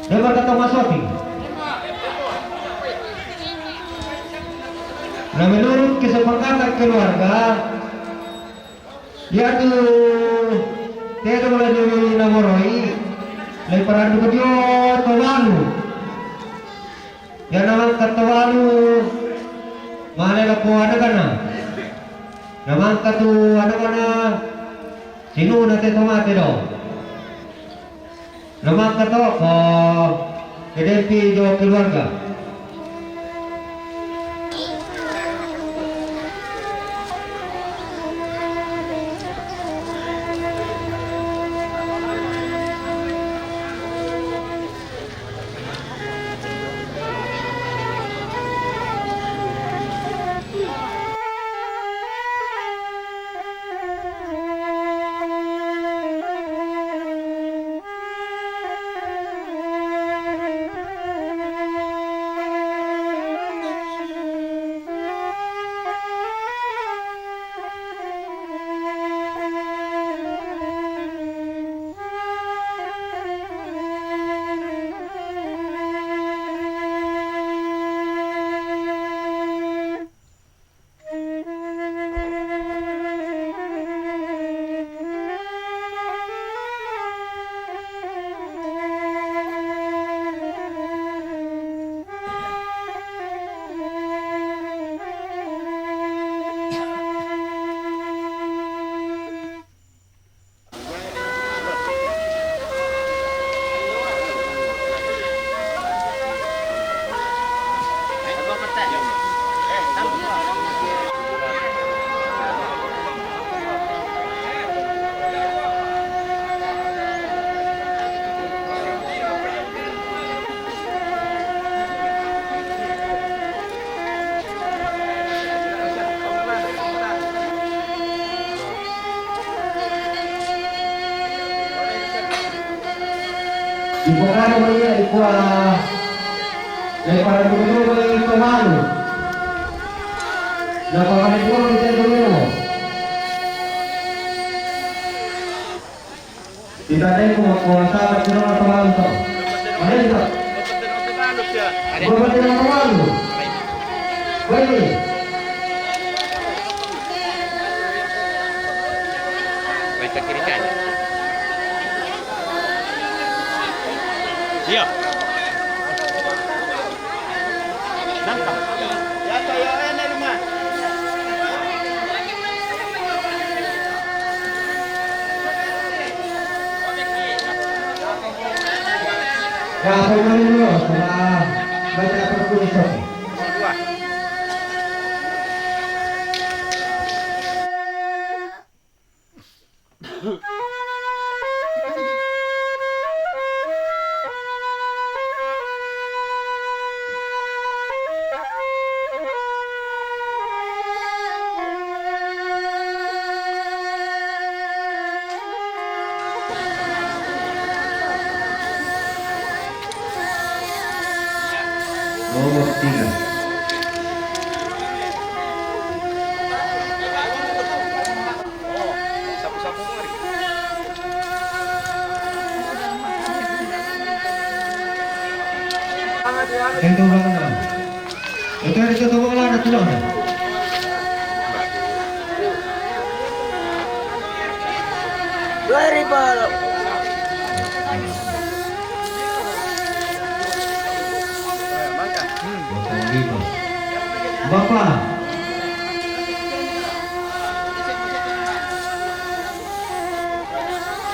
Dia berkata Mas Sofi. Nah menurut kesepakatan keluarga, dia tuh tidak boleh dinamoroi, leparan itu dia tawalu. Ya nama katawalu mana laku ada kana, nama katu ada kana, sinu nate tomate do. Nama kata KDP jo keluarga. Ipokano maya ikwa leparan dulu maya ikwa malu. Napakan itu kita dulu. Kita ada yang kuasa kira atau malu tak? Ada tidak? Berapa tidak malu? Baik. Baik kiri kanan. Iya. Nampak. Ya saya ini rumah. Ya, saya dulu setelah baca pertulisan. Dua. Nomor 3. Sapu-sapu mari. Itu belakang. Itu ada satu bola ada tulang. Very bad. Bapak.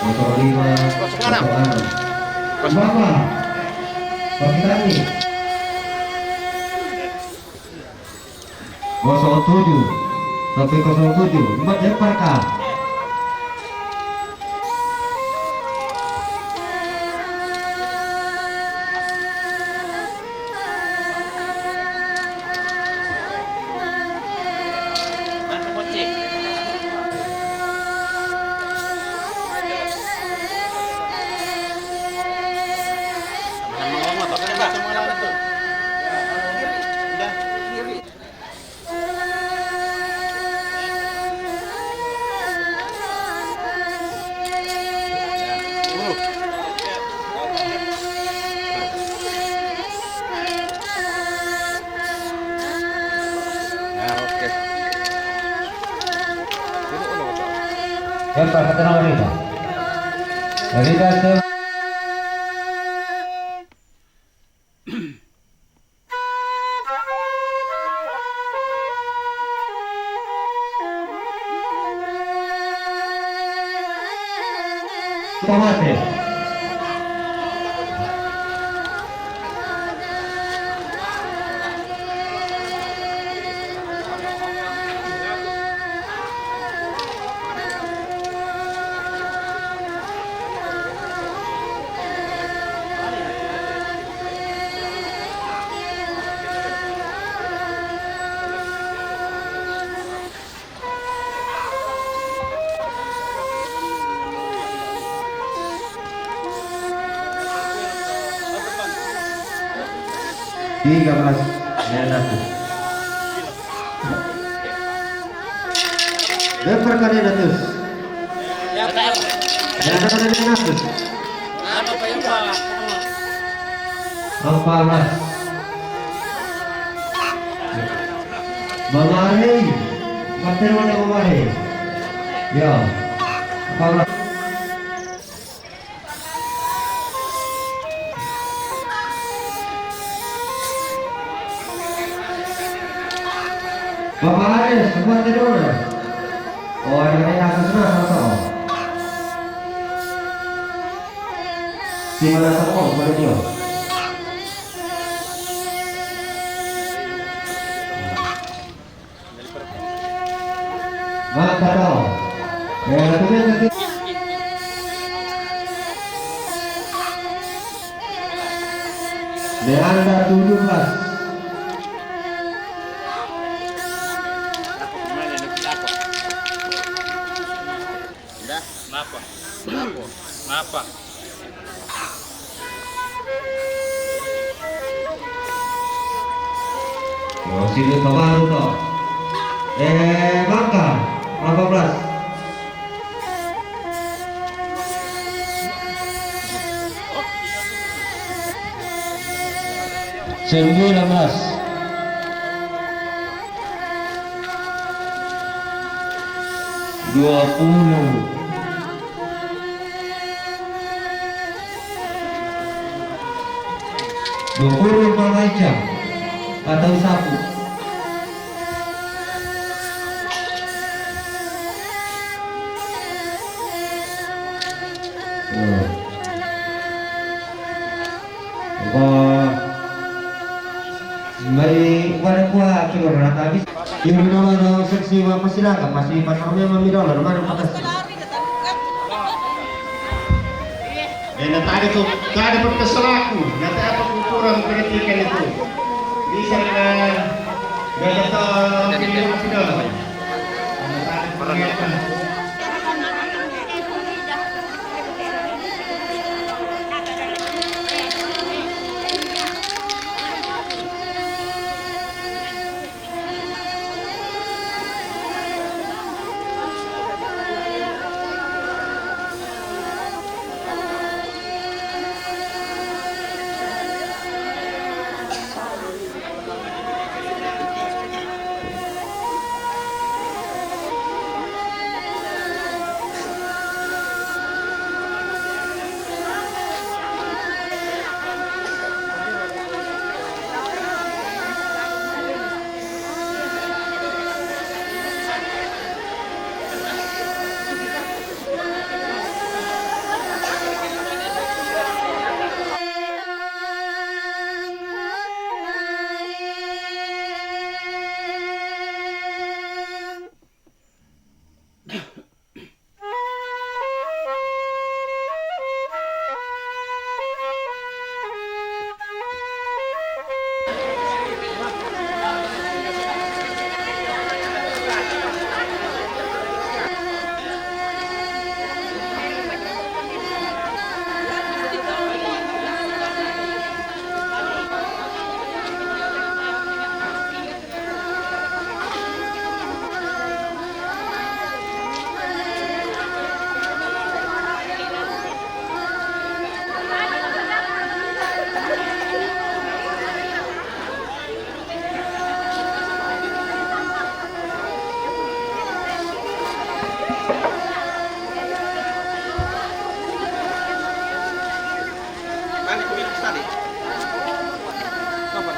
Motor 5. Bapak. Bagi tani. 07 sampai 07 empat lepar kah? Lempar ke tengah Rida. Rida ke Tomate. Tiga belas Renatus. Lempar ke Renatus. Renatus. 14. Mamari. Materi mana Mamari? Ya. 14. Mamari, semua tidur. Oh, ada yang akan sudah atau? Di mana semua boleh dia? Maka tahu. Leanda 17. Kenapa? Oh, sini baru toh. Maka 18. Sembilan belas. 20. 20 Malaysia atau sapu. Mari pada kuah keluar habis. Yang menolak seksi masyarakat masih pasarnya memidol mana atas. Dan tadi tuh tadi berkesalaku. Nanti apa ukuran pendidikan itu? Bisa dengan gaya memidol. tadi. Kapan?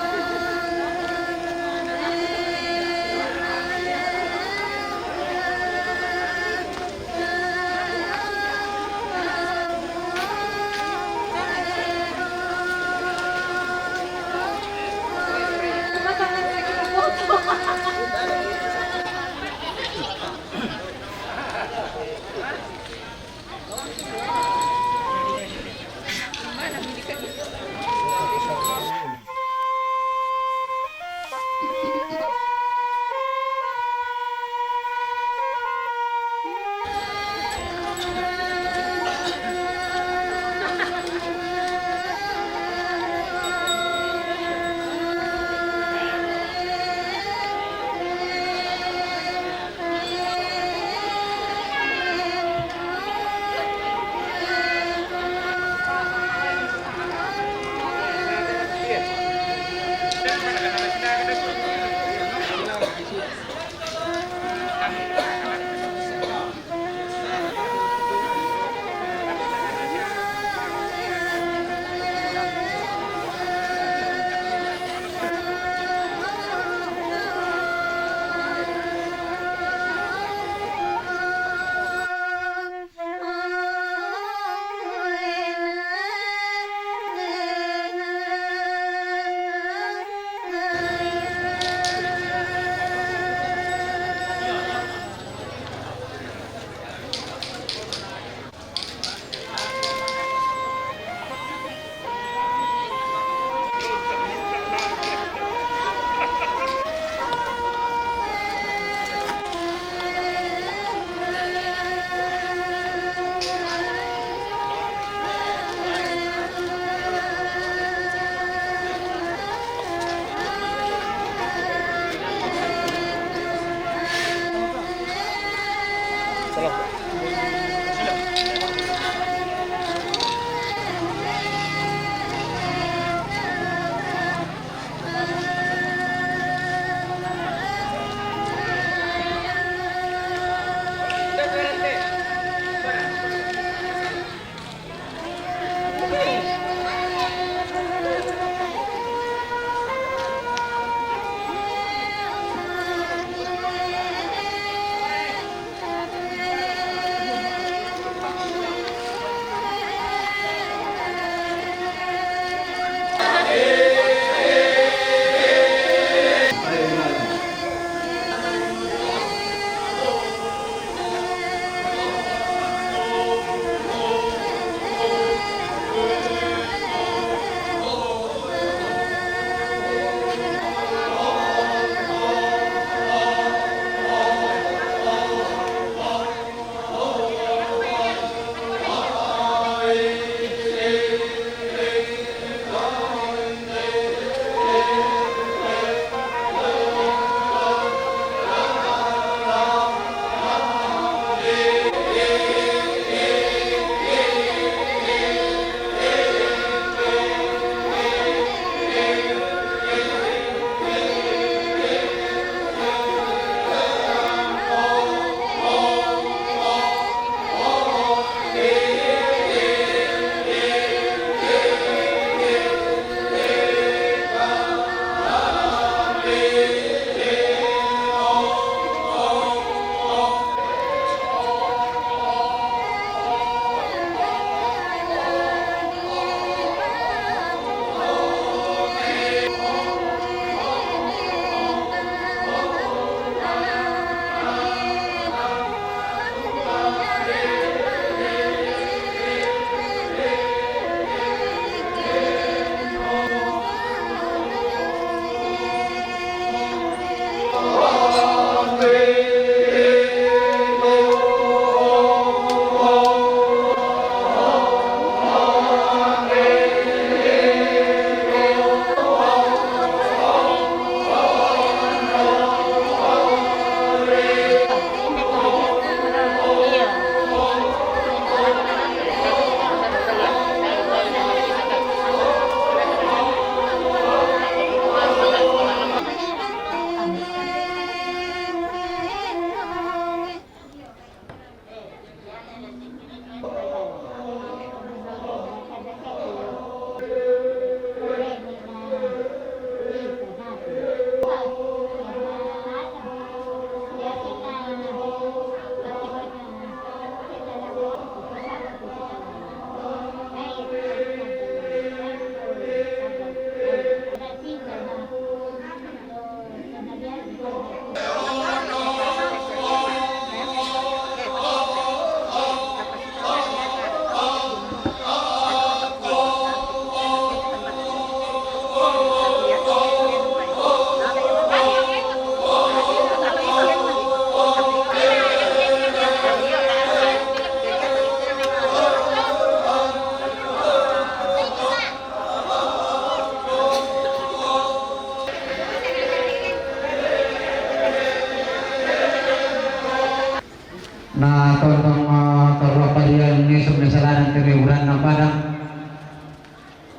uran ng padang.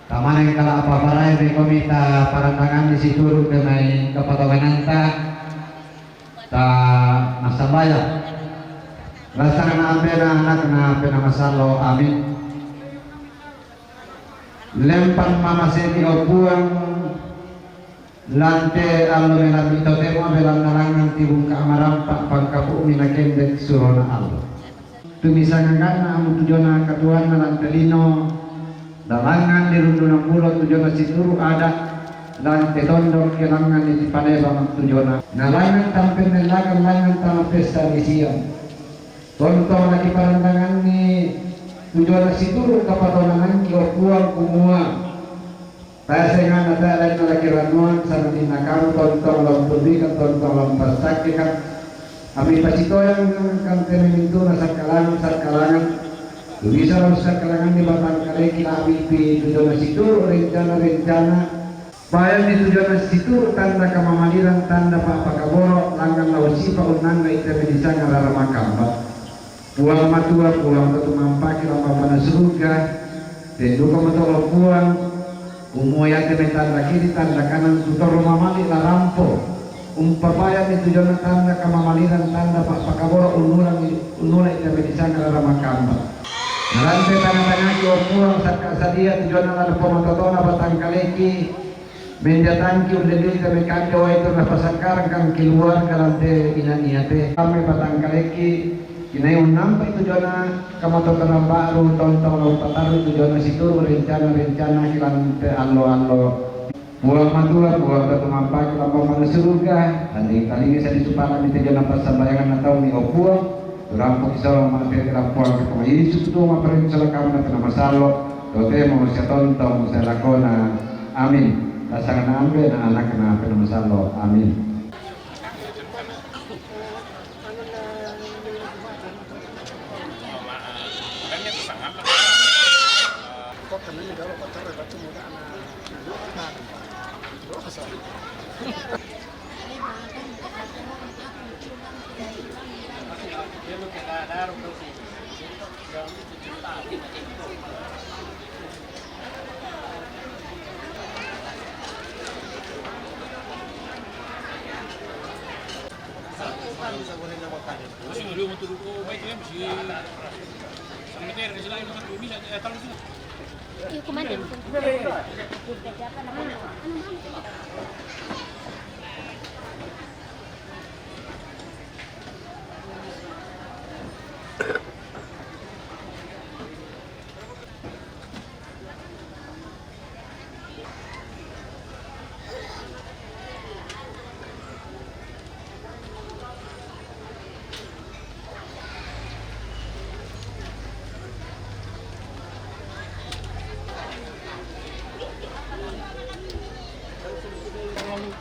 Tamanang kala apa-paray may komita parantangan di situru ke may kapatawanan ta nasabaya. Rasa na anak na pinamasalo amin. Lempan mama seni opuang lante allo nella vita temo belang nalangan tibung kaamarampak pangkapu minakendek surona allo. Tumisangan na ang tujuan katuan na lantelino dalangan di rundu ng mulo tujuan situru ada lante tondok kelangan di palebang tujuan nalangan tampil nelagan langan tama pesta di siang tontong lagi parantangan ni tujuan situru kapatonangan kiokuang kumua pasengan ada lain lagi ranuan sana tinakam tontong lompudikan tontong lompasakikan kami pasito yang kan temintu nasar kalangan bisa nasar kalangan di batang kali kita abipi tujuan situru rencana bayan di tujuan situru tanda kamamaliran tanda pak pakaboro langgan lawasi paunang na itemedisa ngarara makamba puang matua puang ketumampaki lampamana surga dan duka matolo puang umuya teme tanda kiri tanda kanan tutor rumah mali larampo umpapaya ni tujuan tanda kamamaliran tanda pak pakaboro unura itemedisa ngarara makamba narante tanda-tanda ki puang sakka sadia tujuan ala pematotona batang kaleki menjatangki uleli teme kanjo itu napasangkarang kang keluar kalante inaniate kami batang kaleki kinai nampai tujuan kamatokan baru tahun-tahun pataru tujuan situ rencana kilante allo buang matua buang ketumampak lampau mana surga dan kali ini saya disupana di tujuan apa sambayangan atau ni opuang rampok isoro materi rampuan kemayi suku maperin selekam na pinamasallo tote mo siya tontong sa lakona amin kasangan ambe na anak na pinamasallo amin.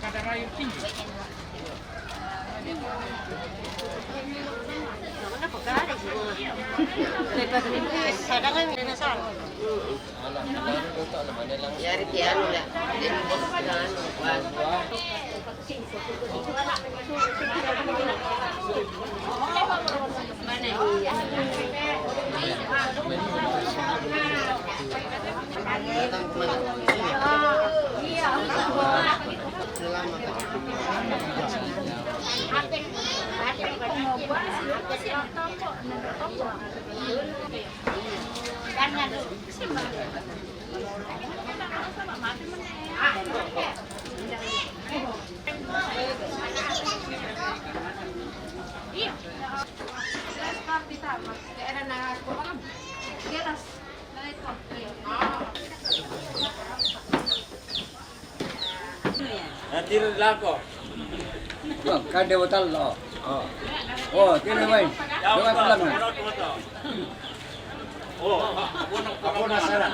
Kadar air tinggi. Nanti lako. Kada hotel lo. Oh, tiada main. Jangan pulang. Oh, aku nasara.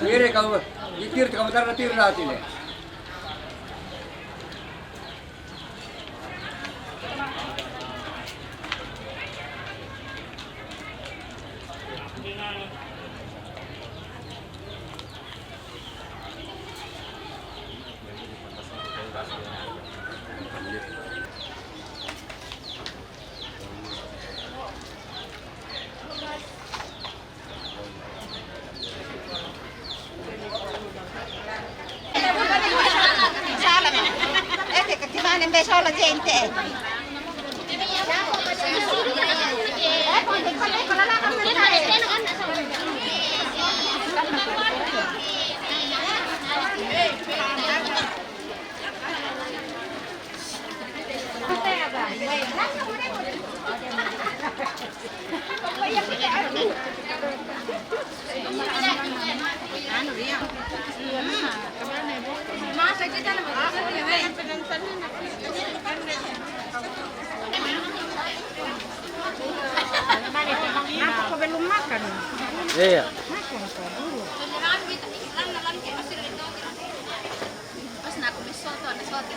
Sendiri kamu ditir kamu taruh tir nanti le. Naman ang beso la gente. Masa kita na Ako ba lumakan? Iya. Pas na ako bisoto, nasoto.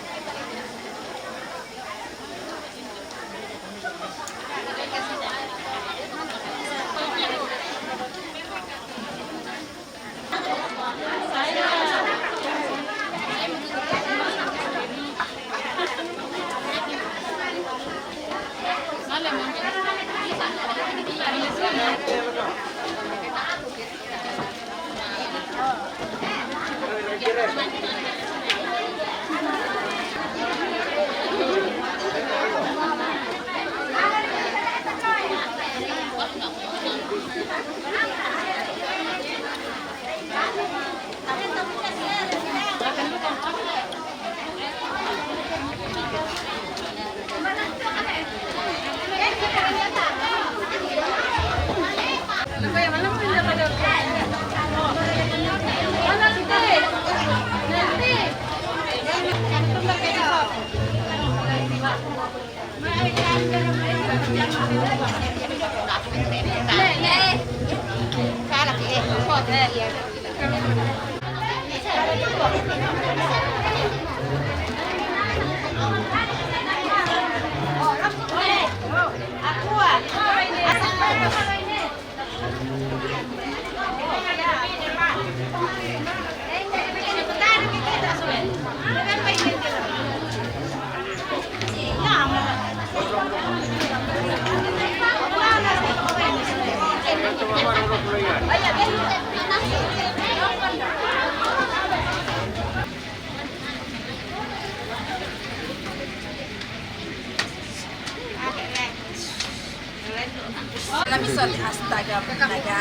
Lamisol astaga naga.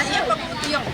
Iya pa po yung.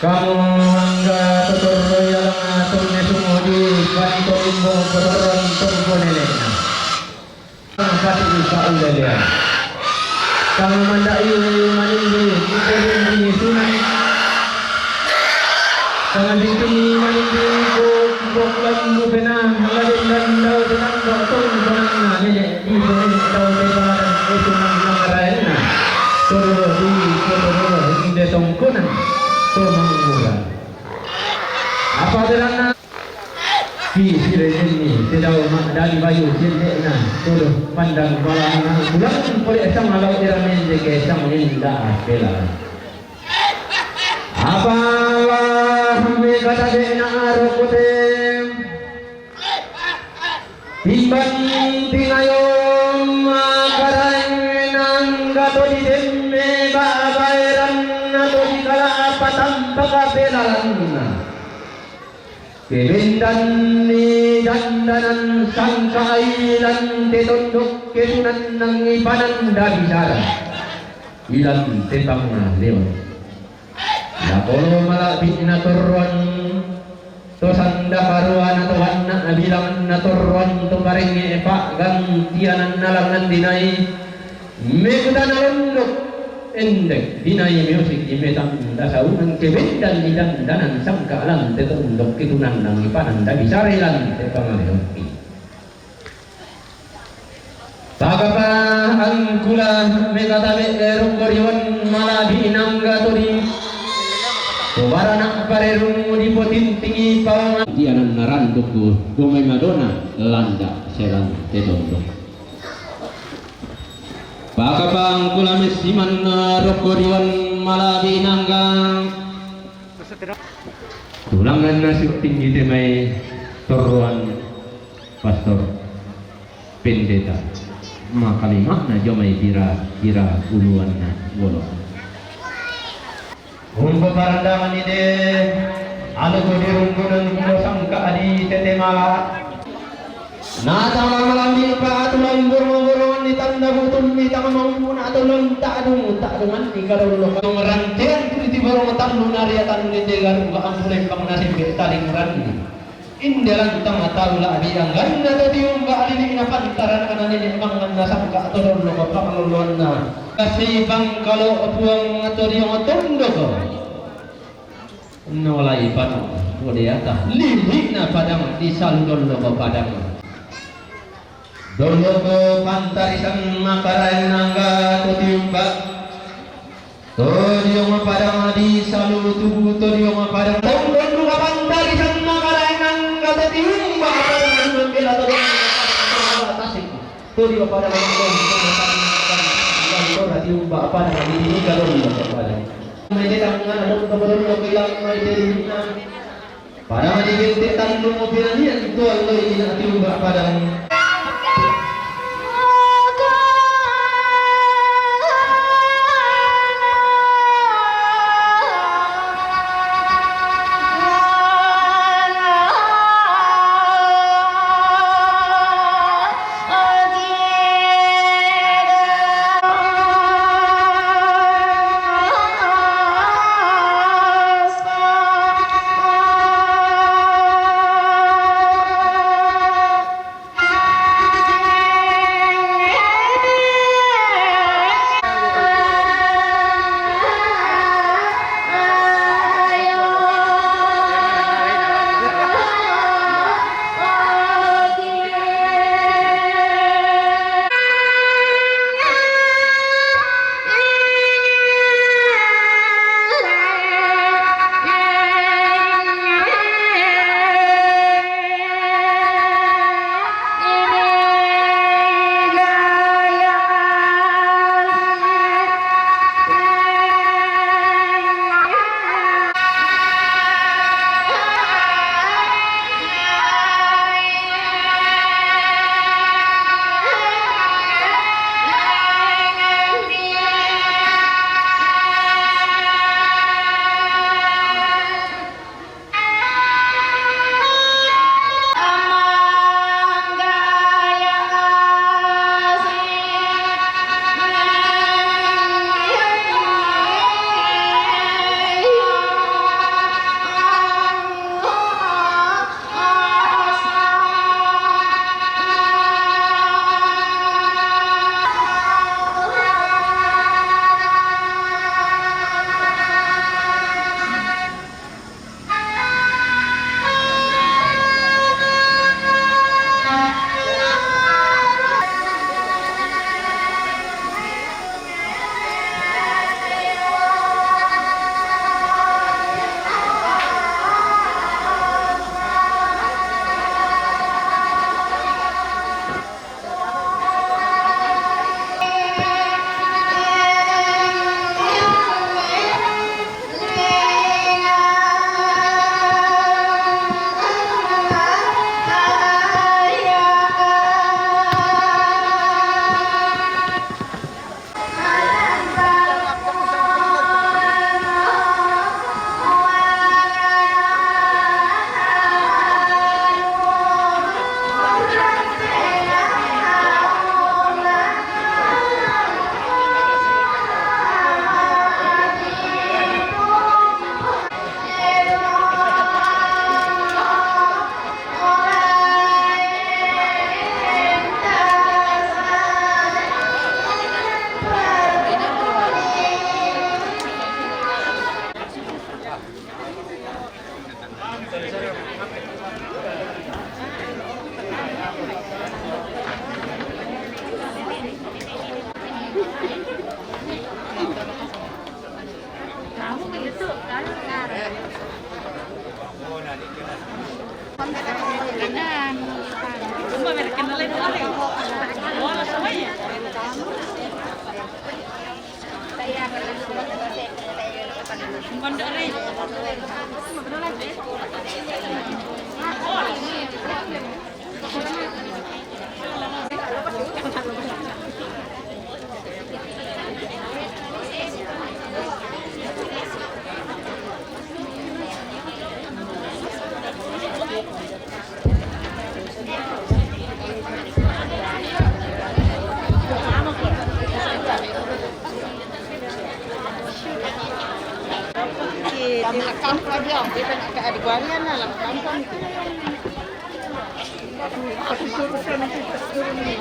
Kamu angga totoro yang aturnya sumudi kanto imbo kotoron tunggu neneknya. Kasih bisa udah kamu mandai manindi ini sunan. Tangan tinggi manindi ko lambu benang ngadin dan dau tenang doktor benang nenek di sini dau tebaran itu nang nangaraina. Toro di toro inde tongkonan. Mengurang apa derana di sini tidak dari bayu jendekna tuduh pandang balana bulan oleh sang alau iramen jeke sang indah bela apa me kata dena arokotem timbang tingayom makaran nang gato di demme babairan nato di kala tanpa kabelan kebendan ni dandanan sangkailan tetondok kesunan nang ipanan dabisara ilang tetang na leon la kolo malapit na turuan to sanda karuan at wan na bilang na natorwan to paringi epa gantianan nalangan dinai megdan alondok endek dinai music imetan dasaunan kebendan didandanan sangka alam tetondok kitunan nang ipanan da bisarelan te pangaleoki Pagapa ang kula megatabe erungorion malabi inangga tori Barana parerung di potintingi pawangan dianan naranduku gomay madona landa selan tedondo Pagapa ang kula mesiman rokorion malabi inangga tulangan nasi tinggi temai toruan pastor pendeta makalimah na jomay tira uluan na wolo umbo parandaman ide alo ko dirunggunan ko sangka adi tetema nata malambi pa tulang burung-burungan di tanda butun di tangan maupun atau lang takdungan di karulo ko rantian kuti burung tandu nariatan di degan ko ampunay pang nasibit taling randi Indalan tama taula abi ang ganda tadi yung baalini inapantaran ka na nini ang nasang ka ato ron ko pamaluluan na kasi bang kalau apuang ato yung atondo ko nawalay pa no wala yata lihi na padang di saludon ko padang dolo ko pantarisan makarain nangga tutiumba Todiyong padang di salutu todiyong padang dolo ko pantarisan makarain nangga tutiumba membela todiyong tasik todiyong padang nangga tiumba apa nang ini kalau padang may tangan ano kabaron mo kailangan may dina para madigil tanong mo pinanian ito ang ina padang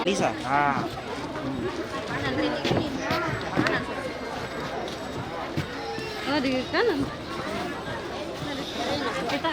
Lisa. Ah. Oh, di kanan. Kita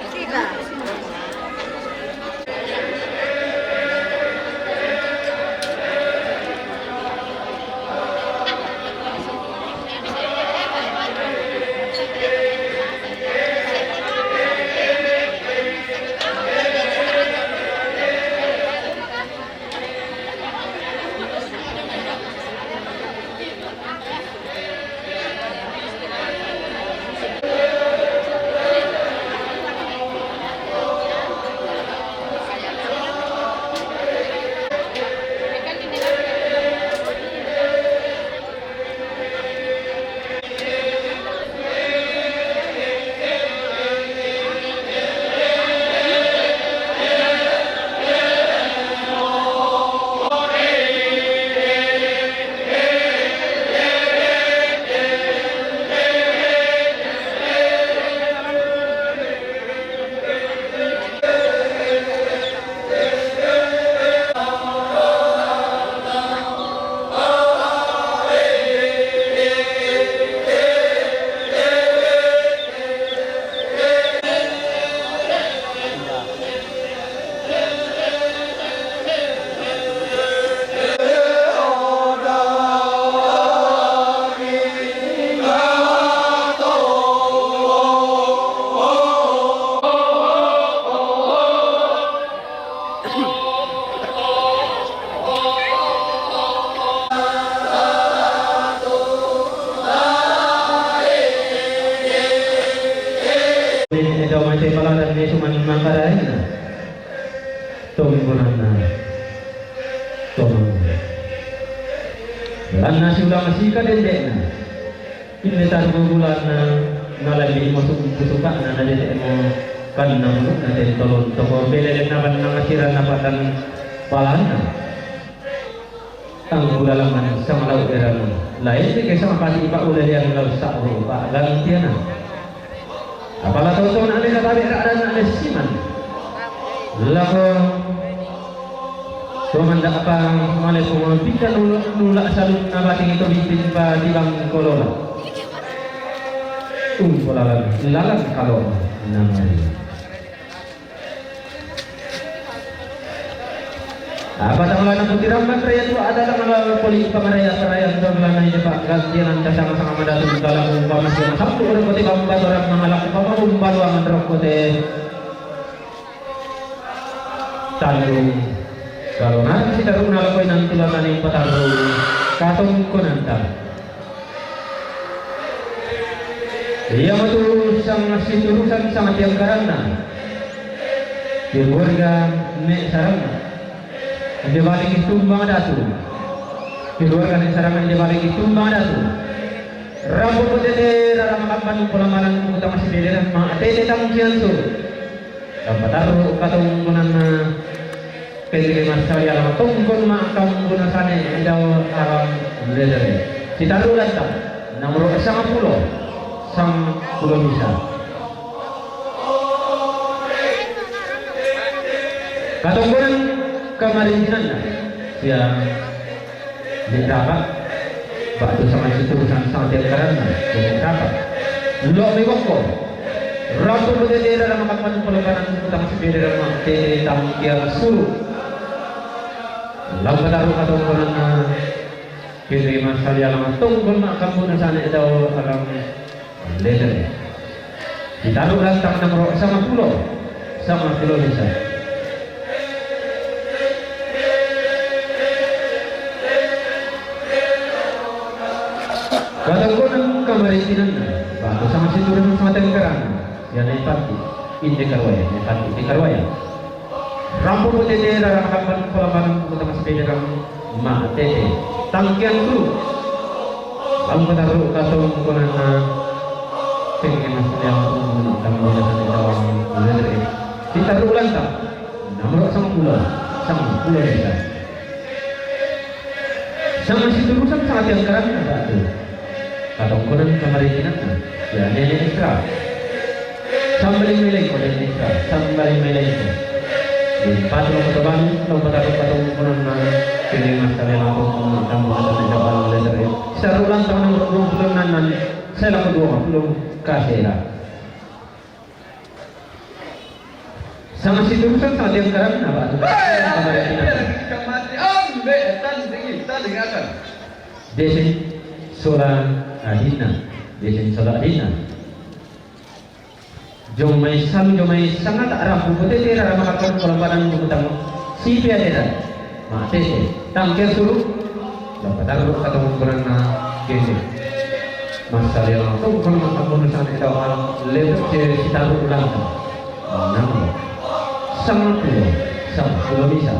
Tidak. Ito masih palaran ni cuma mangkaray na. Tunggunan na. Tunggunan. Lan nasi ulang masih kadendek na. Ini tahu bulan na nalagi masuk suka na nadendek mo kan na muluk na dari tolong toko bela na ban na ngasiran na patan palan na. Ang ulalaman sa malaw erang lain di kesa mapati ipa ulah yang law sa upa gantian na. Apalah tahu-tahu ada kata ada siman. Lalu Komanda apa malay po bitan nula salun na bating ito bitin pa di bang kolona. Lalang kalau namanya. Apa tanggal na putirang matraya itu adalah malah poli pamaraya-paraya dolan na Pak gantian anta sama-sama madatun dalam umpama siya sabtu ora pati bamba orang mangalak pamarumbalo ang androk kote tandung kalau nanti si tarung nalakoy ng tulatan ng patarong katong ko nanta iya matulog sang situlusan sa matiang karana keluarga me sarang di balik itu mga datu keluarga ng sarangan di balik itu mga datu rambut ko dede raramakakman ng pulamalan ng utama si Bede ng mga atete tamang kiyanso ang pataro katong kunan na pwede masawi alam tungkol maakam guna sana daw aram Bede si tarulan ta nomor 10 bisa katong kunan kemarin na yang dapat batu sama situ sang tiap karena dapat lo mewako rabu berdiri dalam makapan pelukan utama sepeda dalam tete tangkian suruh lalu taruh atau korana kiri masal yang tunggu mak kampung sana itu alam leder ditaruh lantang nomor sama pulau bisa kalau kau kemaritinan batu sama si turun sama tenggeran yang naik pati ini karwaya rampu putih dia dalam kapan pelaban utama sepeda kamu mak tete tangkian dulu lalu taruh katong konan pengen masuk yang kamu datang dalam leder ditaruh lantang nomor sama pulau bisa sama si turun sama tenggeran batu katong konan kemaritinan ya nenek ekstra sambalin meleng ko nenek ekstra sambalin meleng ko di patro ko taban no pataro katong konan na kini mas kalian ako tamu ada na dapat leder sarulan taon ng bulan nanan saya lang ko 20 kasera Sama si turusan sama tiang karam apa tuh? Desin sola adina, desin sola adina. Jomai sangat arah bukute tera makakan kolampanan bukutang si pia tera. Ma tete tangkel suruh dapat taruh kata ukuran na kene. Masalah yang tu kalau aku nusan itu alam lepas si taruh ulang. Nama sangat bisa.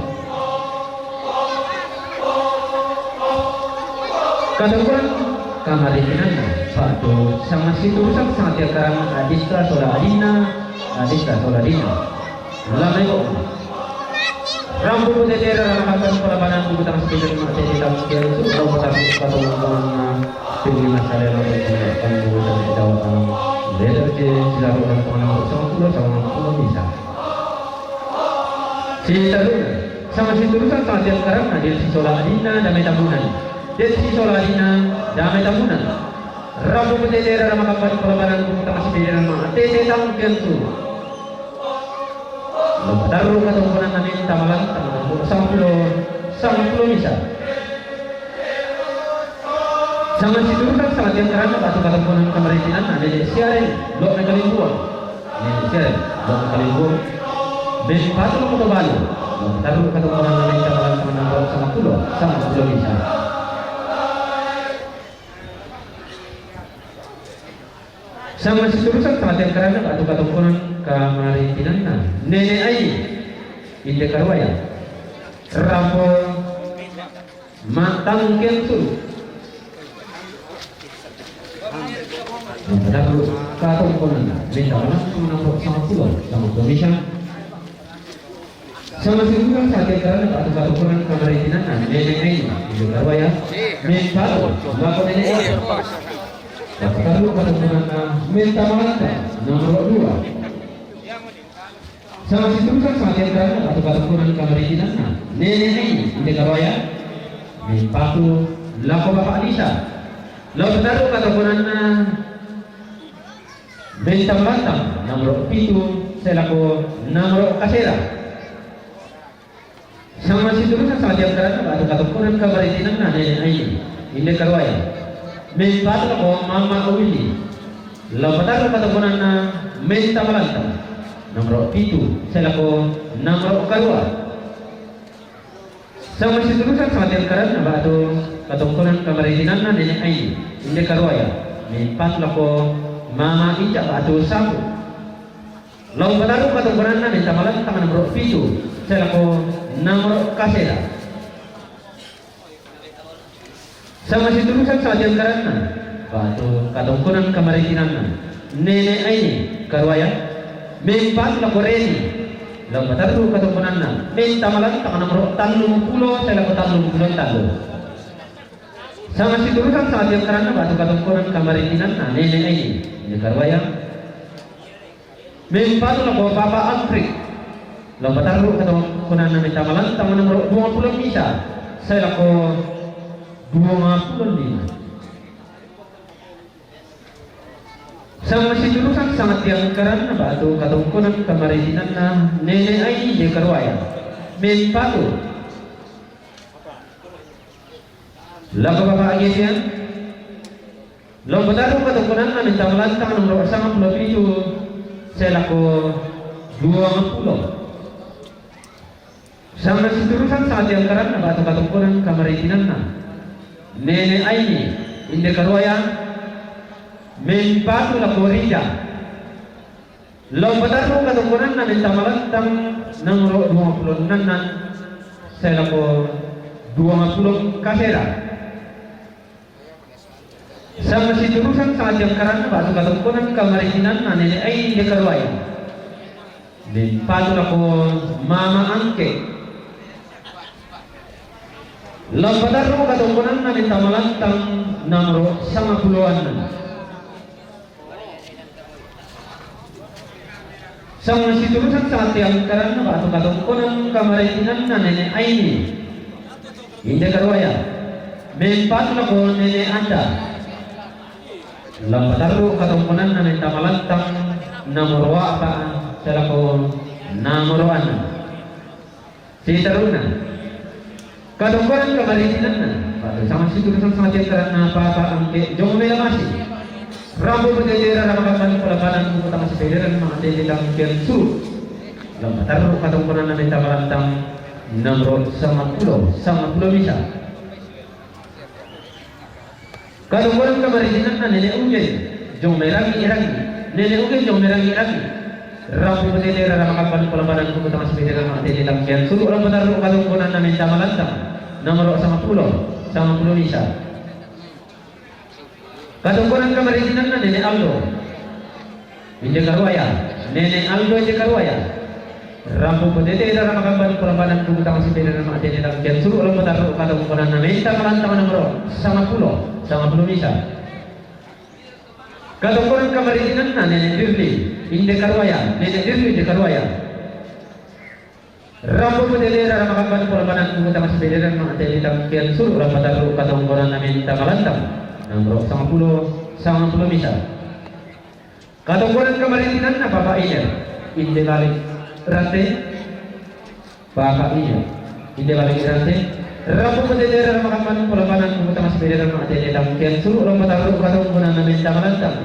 Katakan kamari kinana, Patu sama si turusan sangat ya karang adistra sola adina. Lama itu. Rambu putih tera ramakan pelabanan bukutang sekitar mati di dalam sekian itu kalau kata orang tinggi masalah yang kan bukutang itu alam lepas sila orang sama pulau bisa. Si taruh sama si turusan sangat yang karang adil si sola adina damai tabunan. Dia si sola adina damai tabunan. Rambu putih tera ramakan pelabanan bukutang sekitar mati di dalam sekian itu. Taruh kata ukuran nanti tamalan sama pulau bisa. Sama si turusan sangat yang karena atau kata ukuran kemarinan ada siaran lo mekalin buang. Ini siaran lo mekalin buang. Bempatu lo mau balu. Taruh kata ukuran nanti tamalan sama pulau bisa. Sama si turusan sangat yang karena atau kata ukuran kemarinan nenek ai inde karwaya rapo matang kentu ada perlu kata ukuran beda mana sama pulau sama komisa sama si turusan sangat yang karena atau kata ukuran kemarinan nenek ai inde karwaya mentalo ngapa nenek ai kalau kata ukuran minta malaka nomor 2 sama si turusan sangat yang karena atau kata ukuran kemarinan nenek ini karwaya patu lako bapak Lisa lalu taruh kata ukuran bentang batang nomor 7 saya lako nomor kasera sama si turusan sangat yang karena atau kata ukuran kemarinan nenek ini karwaya patu lako mama Willy lalu taruh kata ukuran bentang batang nomor 7 saya lako nomor kedua sama si turusan sangat yang karena atau katungkunan kemarinan nenek ai ini karwaya empat lako mama ijak atau sabu lalu baru katungkunan minta malam tangan nomor 7 saya lako nomor kasera sama si turusan sangat yang karena atau katungkunan kemarinan nenek ai karwaya Mempat la koreni la mataru kata punanna minta malang tangan nomor 30 saya lakukan 30 sama si turusan saat yang karena batu kata koran kamarinan nenek ini karwaya mempat la papa Afrik la mataru kata punanna minta malang tangan nomor 20 bisa saya lakukan 25 sama si turusan sangat yang karena batu katungkunan kemarinan nenek ai di karwaya patu lalu bapak agian lalu bataru katungkunan minta melantang nomor 57 saya laku 20 sama si turusan sangat yang karena batu katungkunan kemarinan nenek ai di karwaya patu la korida lompataru katungkunan na minta malantang nomor 26 saya lako 20 kasera sama si turusan sangat yang karena batu katungkunan kamarinan na nenek ai di karwaya patu lako mama angke lompataru katungkunan na minta malantang nomor 50 sama si turusan saat yang karena batu katungkunan kemarinan nenek aini ini karwaya mempat lako nenek anda lampataru katungkunan nenek tamalantang nomor apa saya lako nomor 6 si taruna kadongkoran kamaritinan na patu sama situ sama tiang na papa angke jong mela masih rambu berjejera ramakan pelabanan buku utama sepeda mga titilang kian su lambatar kadongkoran na minta malantang nomor 10 bisa kadongkoran kamaritinan na nene ugen jong merangi nene ugen jong merangi rambu berjejera ramakan pelabanan buku utama sepeda mga titilang kian su lambatar kadongkoran na minta malantang nomor 10 bisa kadongkoran kamaritinan na Nene Aldo Inde Karwaya Nene Aldo Inde Karwaya rampu petete dalam makamban pelabanan kubutang si pede nama tete dalam kian suruh orang petaruh kadongkoran na minta malantang nomor 10 bisa kadongkoran kamaritinan na Nene Dirli Inde Karwaya Nene Dirli Inde Karwaya rampu petete dalam makamban pelabanan kubutang si pede nama tete dalam kian suruh orang petaruh kadongkoran na minta malantang nomor 10 bisa kadongkoran kamaritinan na Bapak Iner Inde balik rante Bapak Iner Inde balik rante rampu petete dalam makamban pelabanan kubutang si pede nama tete dalam kian suruh orang petaruh kadongkoran na minta malantang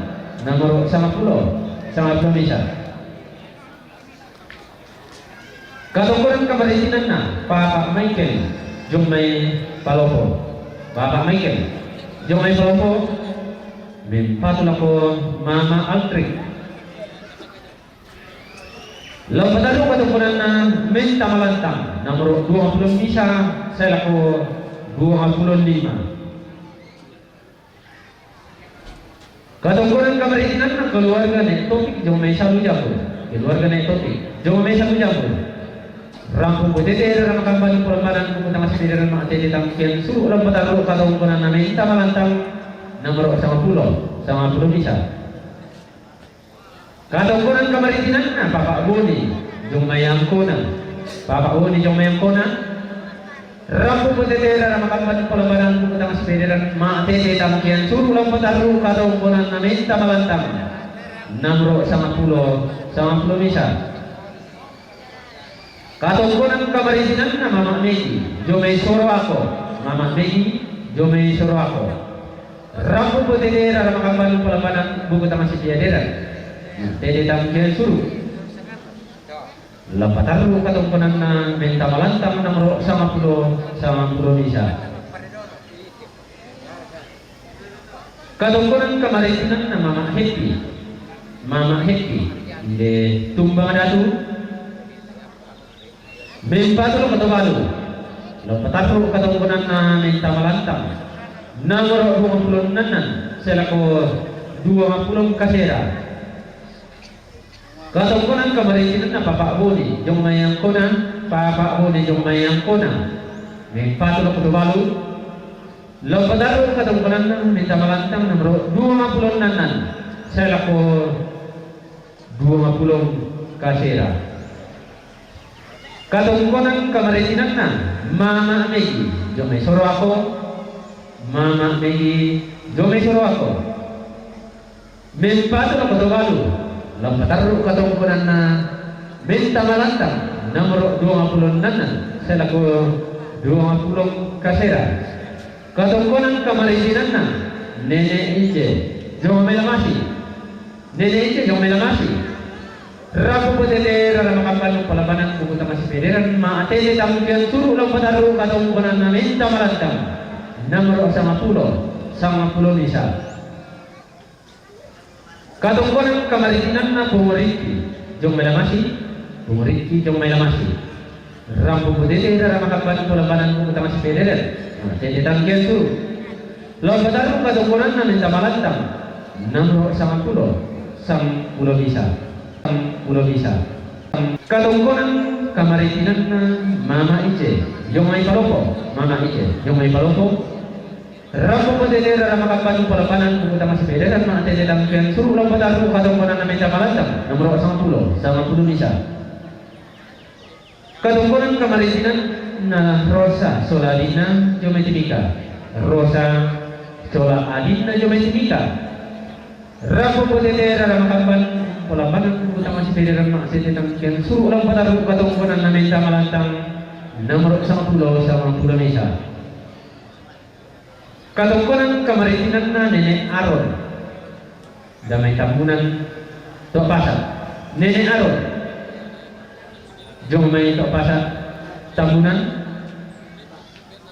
nomor 10 bisa kadongkoran kamaritinan na Bapak Michael Jumay Palopo Bapak Michael Jumay Palopo mimpatul ako Mama Altrik lambataro kadongkoran na minta malantang nomor 20 bisa saya lako 25 kadongkoran kamaritinan na keluarga ni Topik Jumay Salujapo keluarga ni Topik Jumay Salujapo rampu petete dalam makamban pelabanan kubutang si pede nama tete dalam kian suruh lambataro kadongkoran na minta malantang nomor 10 bisa kadongkoran kamaritinan na Bapak Boni Jumay Kona Bapak Boni Jumay Kona rampu petete dalam makamban pelabanan kubutang si pede nama tete dalam kian suruh lambataro kadongkoran na minta malantang nomor 10 bisa kadongkoran kamaritinan na Mama Megi Jumay Sorowako Mama Megi Jumay Sorowako rampu petete dalam makamban pelabanan buku taman si piaderan tete tamkian suruh lambataro kadongkoran na minta malantang nomor 10 bisa kadongkoran kamaritinan na Mama Happy Inde Tumbang Datu mimpatul katabalu lambataro kadongkoran na minta malantang nomor 26 selako 20 kasera kadongkoran kamaritinan na Bapak Boni Jumay Kona Bapak Boni Jumay Kona mimpatul katabalu lambataro kadongkoran na minta malantang nomor 26 selako 20 kasera kadongkoran kamaritinan na Mama Megi Jumay Sorowako Mama Megi Jumay Sorowako mimpatul katabalu lambataro kadongkoran na minta malantang nomor 26 selako 20 kasera kadongkoran kamaritinan na Nene Ince Jumay Lamasi Nene Ince Jumay Lamasi rampu petete dalam makamban pelabanan buku taman si pede ma atete tamkian suruh lambataro kadongkoran na minta malantang nomor 10 bisa kadongkoran kamaritinan na Bumuriki Jumay Lamasi rampu petete dalam makamban pelabanan buku taman si pede atete tamkian suruh lambataro kadongkoran na minta malantang nomor 10 bisa kadongkoran kamaritinan na Mama Ice Jumay Palopo rampu petete dalam makamban pelabanan buku taman si pede ma atete tamkian suruh lambataro kadongkoran na minta malantang nomor 10 bisa kadongkoran kamaritinan na Rosa Soladina Jumay Timika Rosa Soladina Jumay Timika Rabu potete rara makapan pola banan utama si pederan mak sete tangkian suruh ulang pataru katungkunan na menta malantang nomor 10 Mesa. Katungkunan kamaritinan na Nenek Aron damay tambunan tok pasat Nenek Aron jong may tok pasat tambunan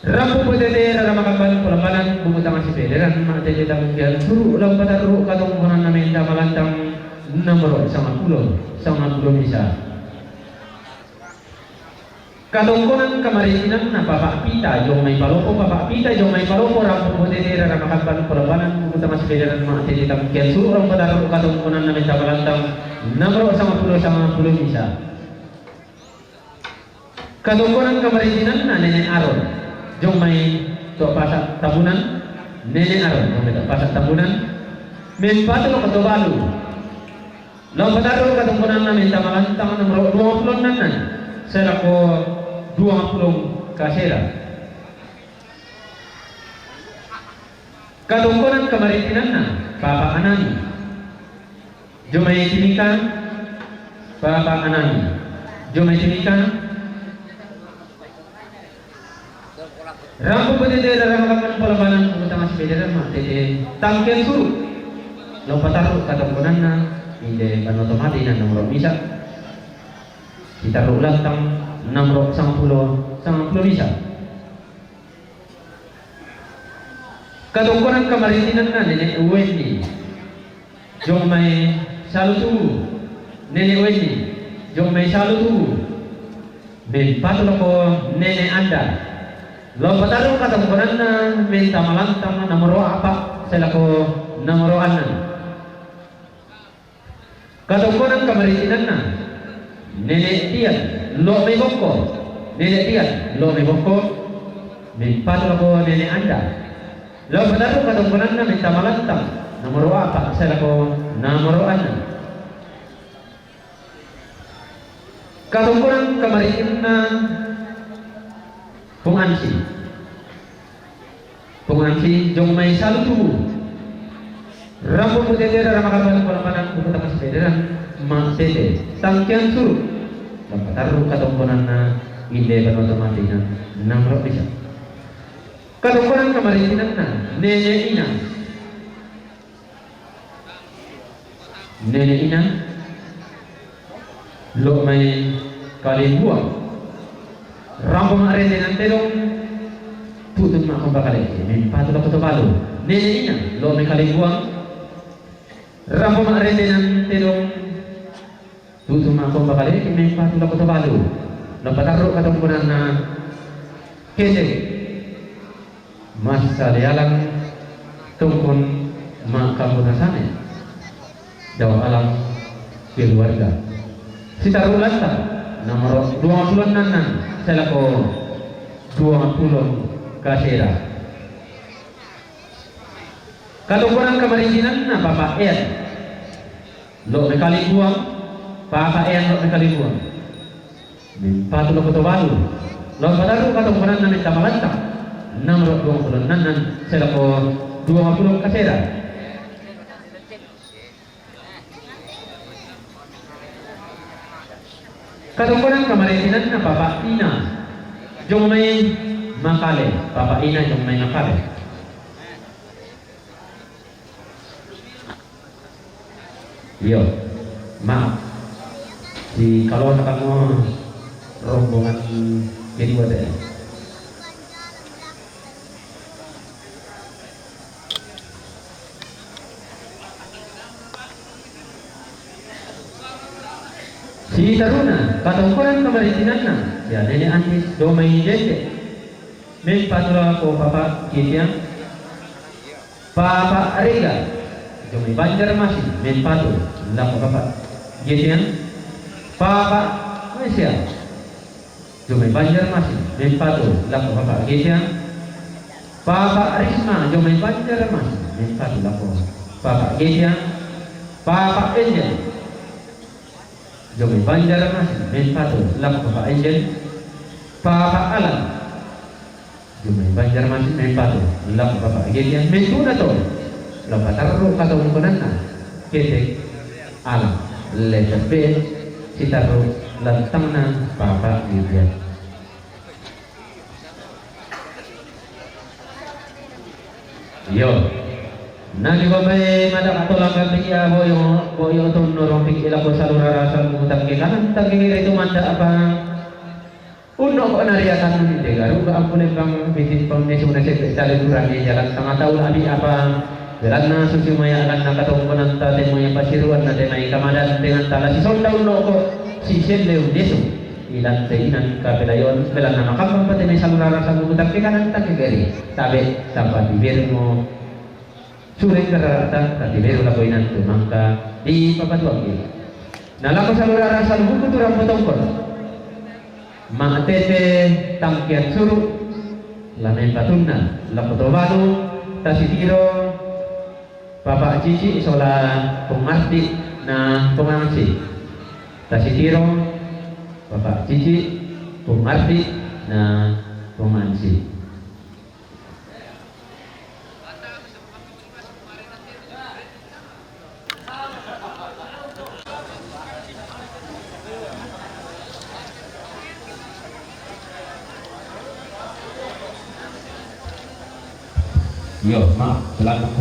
Rabu potete rara makapan pola banan utama si pederan mak sete tangkian suruh ulang pataru katungkunan na menta malantang nomor 10 Mesa. Katungkunan kamaritinan na Bapak Pita jong may palopo rampo potete rara makapan pola banan utama si pederan mak sete tangkian suruh ulang pataru katungkunan na menta malantang nomor 10 Mesa. Katungkunan kamaritinan na Nenek Aron jong may tok pasak tabunan Nenek Aron jong may tok pasak tabunan men patro katobalu lompataro katungkunan na minta malantang nomor 20 nanan selako 20 kasera. Katungkunan kamaritinan na Papa Anani jong may timikan Papa Anani jong may timikan Rampo potete rara makapan pola banan utama si pederan mak tete tangkian suruh lompataro katungkunan na ide banoto mati na nomor Mesa kita ulang tang nomor 10 Mesa. Katungkunan kamaritinan na Nenek Wendy jong may salutu Nenek Wendy jong may salutu ben patlo ko Nenek Anda lompataro katungkunan na menta malantang nomor apa selako nomor 6. Katungkunan kamaritinan na Nenek Tian lo may bongko Nenek Tian lo may bongko may patro ko Nenek Anda lo pataro katungkunan na menta malantang nomor 4 selako nomor 6. Katungkunan kamaritinan na Pung Ansi jong may salutu rampo potete rara makapan pola banan utama si pederan mak sete tangkian suruh lompataro katungkunan na ide banoto mati na nomor Mesa. Katungkunan kamaritinan na Nenek Ina lo may kalibuang rampo marene nan terong putun mak kumbakale men patula kotobalo Nenek Ina lo may kalibuang rampo marene nan terong putun mak kumbakale men patula kotobalo lompataro katungkunan na kete masa lealang tungkon mak kamunasane daw alam keluarga sitarulanta nomor 26 nanan selako 20 kasera. Katungkunan kamaritinan na Papa Ian lo may kalibuang Papa Ian lo may kalibuang min patulo kotobalu lompataro katungkunan na menta malantang nomor 20 nanan selako 20 kasera. Katungkunan kamaritinan na Papa Ina jong may makale Papa Ina jong may makale. Yo maaf si kalau kamu rombongan jadi wadah si taruna katungkunan kamaritinan na ya Nenek Antis domay dede men patura ko Papa Kitiang Papa Rega domay Banjarmasin men patu lako Papa Kitiang Papa Malaysia domay Banjarmasin men patu lako Papa Kitiang Papa Risma domay Banjarmasin men patu lako Papa Kitiang Papa Angel Jomay Banjarmasin men patu lako Papa Angel Papa Alam Jomay Banjarmasin men patu lako Papa Agelian men tuna to lampataro katungkunan na ketek alam lecape sitaru lantangna papa bibia. Yo, nagi babai madak atau langgar pikia boyo tu norong pikir aku salura rasa mengutang ke kanan tang kiri itu manda apa uno ko nariatan ni degaru ka ampun bang bikin foundation na sekre tali durang di jalan tengah tahun abi apa jalan na suci maya akan nakatongkonan tate moya pasiruan na denai kamadan dengan tala si sonda uno ko si sendeu desu ilan teinan kapelayon belan na makapang pati may salura rasa mengutang ke kanan tang kiri tabe sampai bibir mo suring karata katiberu lakoinan tu mangka di papatuang ini. Nalako salura rasa buku turang potongkol. Maatete tangkian suru lamen patunna lakoto balu tasitiro papa cici sola pengarti na pengangsi tasitiro papa cici pengarti na pengangsi. Yo, maaf, selamat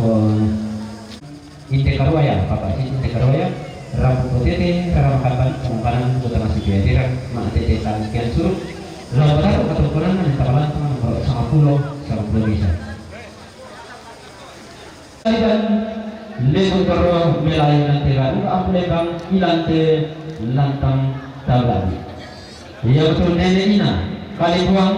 inte karuaya, papa sih inte karuaya, rabu potete, karamakan pengumpalan kota masih biadira, mak tete tangkian suruh, lalu taruh keturunan dan kawalan teman kalau sama pulau bisa. Dan lebu terus melayu nanti lalu, apa lebang ilante lantang tahu. Iya betul nenek ina, kali buang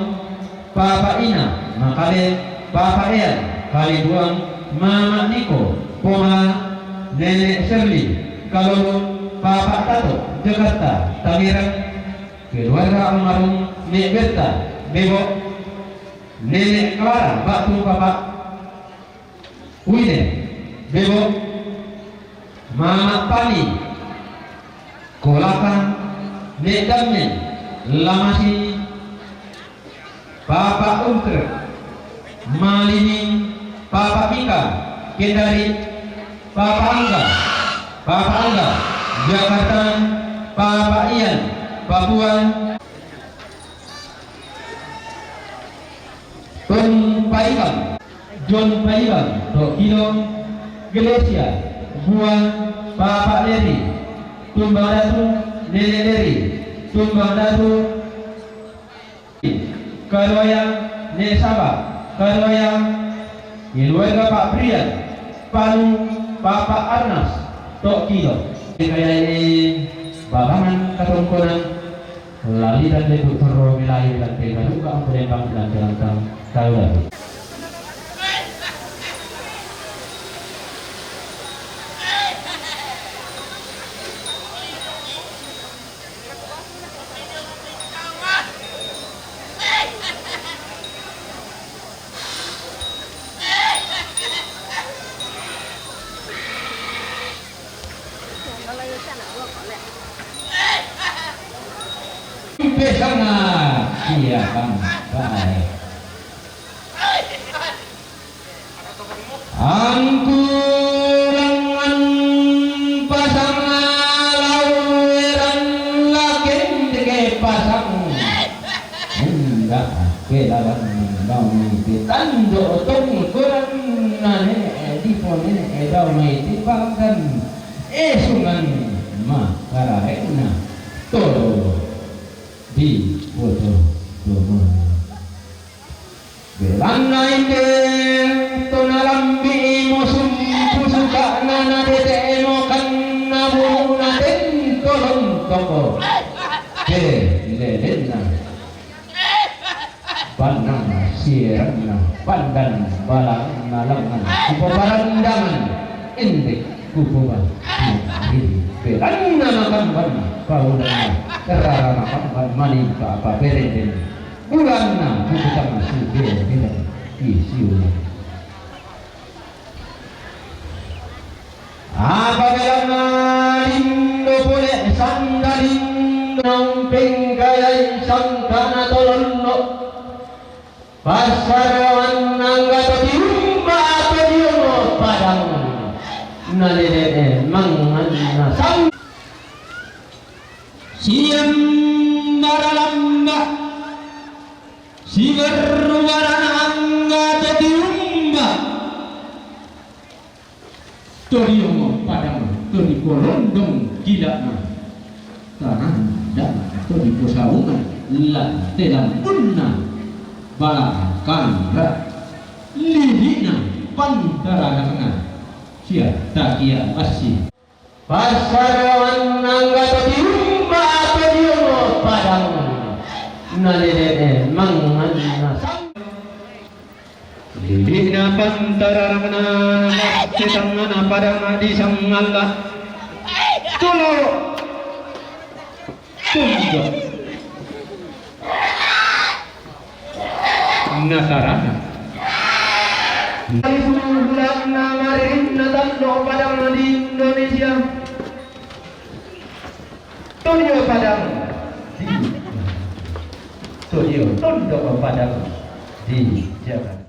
papa ina, makale papa ian. Kali buang mama Niko, poma nenek Shirley, kalau papa Tato, Jakarta, Tangerang, keluarga almarhum Nek Berta, Bebo, nenek Clara, batu papa Wine, Bebo, mama Pani, Kolaka, Nek Damen, Lamasi, papa Unter, Malini, Papa Mika, Kendari, Papa Angga, Jakarta, Papa Ian, Papua, John Paikam, Tokyo, Glesia, Buan, Papa Leri, Tumbang Datu, Nenek Leri, Tumbang Datu, Karoya, Nek Sabah, Karoya, keluarga Pak Brian, Palu, Papa Arnas, Tokyo. Kaya ini babangan katongkonan lali dan lebu terro wilayah dan tegaru ka ang pelembang dan terantang kaulah. Sangat siapkan baik. Angkulangan pasang laweran lakin deke pasang enggak kelawan daun itu tando tong kurang nane di pone daun itu pangkan sungan makarena tolo di foto domo belang naike tonalambi musum pusuka nana dete mo kanna buna den tolong toko lelena panang sirana pandan balang nalangan kuparandangan indek kupuban belang nama kamban kaulan terara makan mani apa bereden bulan na kita masih beda isiu apa belana lindo boleh sandalin nompeng gaya sangkana tolonno pasarawan nangga tapi umba pediono padang nalede manganasam siam baralamba sigarwarana angga tetiumba toriyomo padang tori kolondong gila na tanah dan tori posaungan la telam punna balakandra lilina pantara kangan sia takia masih pasarawan nangga tetiumba toriyomo padang nalede manganasam lilina pantarangna setangana padang di sangalla tulo tunggu nasarana bulan namarin natando padang di Indonesia tunyo padang di tunyo tondo padang di Jakarta.